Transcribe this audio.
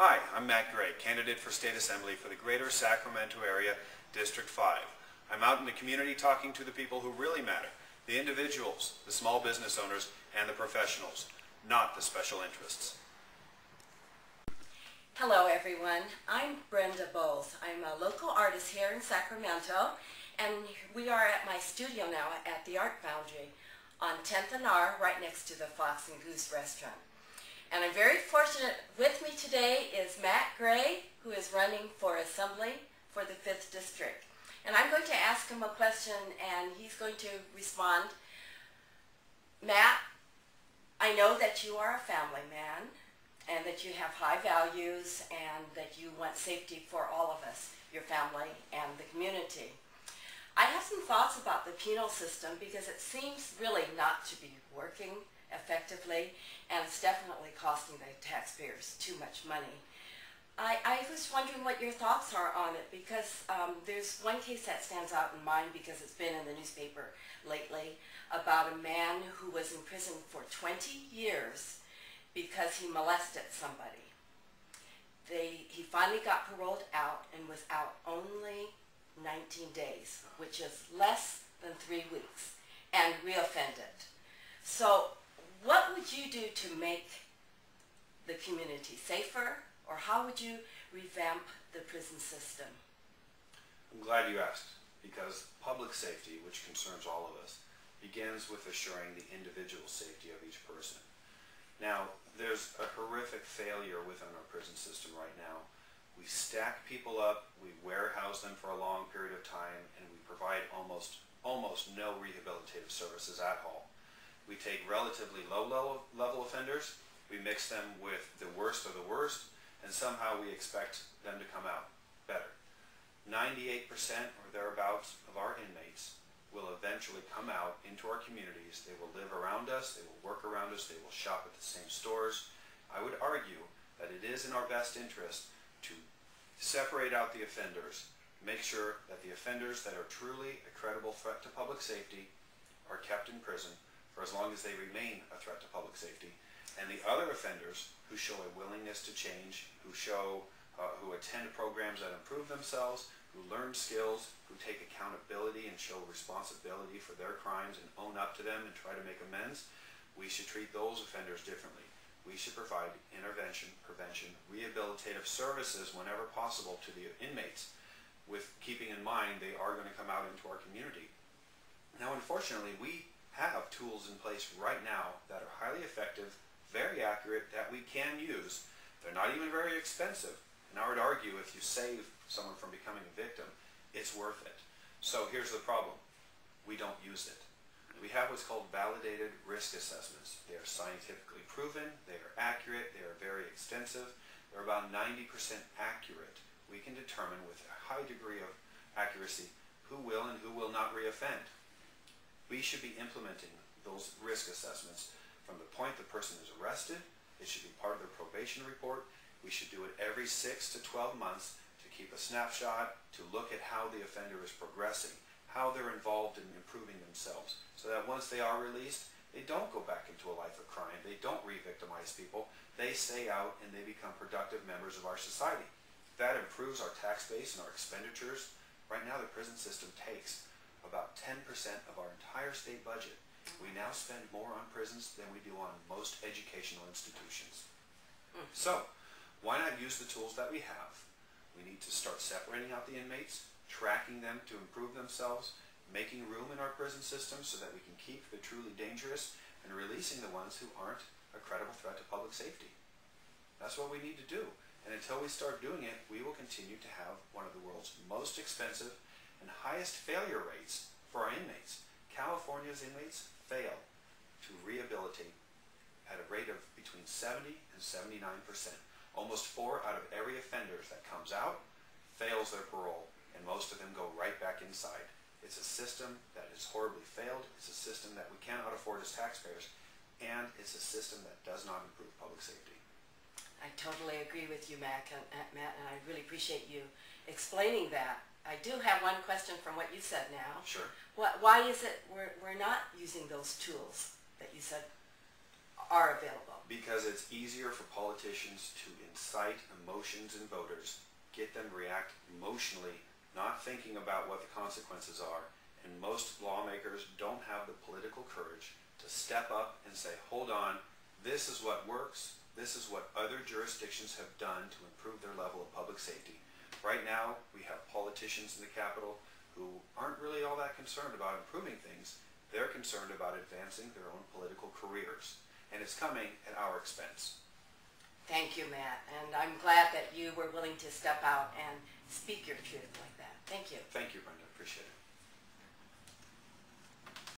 Hi, I'm Matt Gray, candidate for State Assembly for the Greater Sacramento Area, District 5. I'm out in the community talking to the people who really matter, the individuals, the small business owners, and the professionals, not the special interests. Hello everyone, I'm Brenda Boles. I'm a local artist here in Sacramento, and we are at my studio now at the Art Foundry on 10th and R, right next to the Fox and Goose restaurant. And I'm very fortunate, with me today is Matt Gray, who is running for Assembly for the 5th District. And I'm going to ask him a question and he's going to respond. Matt, I know that you are a family man and that you have high values and that you want safety for all of us, your family and the community. I have some thoughts about the penal system because it seems really not to be working effectively, and it's definitely costing the taxpayers too much money. I was wondering what your thoughts are on it, because there's one case that stands out in mind because it's been in the newspaper lately about a man who was in prison for 20 years because he molested somebody. He finally got paroled out and was out only 19 days, which is less than 3 weeks, and reoffended. So what would you do to make the community safer, or how would you revamp the prison system? I'm glad you asked, because public safety, which concerns all of us, begins with assuring the individual safety of each person. Now, there's a horrific failure within our prison system right now. We stack people up, we warehouse them for a long period of time, and we provide almost no rehabilitative services at all. We take relatively low-level offenders, we mix them with the worst of the worst, and somehow we expect them to come out better. 98% or thereabouts of our inmates will eventually come out into our communities. They will live around us, they will work around us, they will shop at the same stores. I would argue that it is in our best interest to separate out the offenders, make sure that the offenders that are truly a credible threat to public safety are kept in prison for as long as they remain a threat to public safety, and the other offenders who show a willingness to change, who attend programs that improve themselves, who learn skills, who take accountability and show responsibility for their crimes and own up to them and try to make amends, we should treat those offenders differently. We should provide intervention, prevention, rehabilitative services whenever possible to the inmates, with keeping in mind they are going to come out into our community. Now, unfortunately, we have tools in place right now that are highly effective, very accurate, that we can use. They're not even very expensive. And I would argue if you save someone from becoming a victim, it's worth it. So here's the problem. We don't use it. We have what's called validated risk assessments. They are scientifically proven, they are accurate, they are very extensive. They're about 90% accurate. We can determine with a high degree of accuracy who will and who will not reoffend. We should be implementing those risk assessments from the point the person is arrested. It should be part of their probation report. We should do it every 6 to 12 months to keep a snapshot, to look at how the offender is progressing, how they're involved in improving themselves, so that once they are released, they don't go back into a life of crime. They don't re-victimize people. They stay out and they become productive members of our society. That improves our tax base and our expenditures. Right now, the prison system takes about 10% of our entire state budget. We now spend more on prisons than we do on most educational institutions. So, why not use the tools that we have? We need to start separating out the inmates, tracking them to improve themselves, making room in our prison system so that we can keep the truly dangerous and releasing the ones who aren't a credible threat to public safety. That's what we need to do. And until we start doing it, we will continue to have one of the world's most expensive and highest failure rates for our inmates. California's inmates fail to rehabilitate at a rate of between 70 and 79%. Almost 4 out of every offender that comes out fails their parole, and most of them go right back inside. It's a system that is horribly failed. It's a system that we cannot afford as taxpayers, and it's a system that does not improve public safety. I totally agree with you, Matt, and I really appreciate you explaining that. I do have one question from what you said now. Sure. Why is it we're not using those tools that you said are available. Because it's easier for politicians to incite emotions in voters, get them react emotionally, not thinking about what the consequences are. And most lawmakers don't have the political courage to step up and say, hold on, this is what works, this is what other jurisdictions have done to improve their level of public safety. Right now, we have politicians in the Capitol who aren't really all that concerned about improving things. They're concerned about advancing their own political careers. And it's coming at our expense. Thank you, Matt. And I'm glad that you were willing to step out and speak your truth like that. Thank you. Thank you, Brenda. Appreciate it.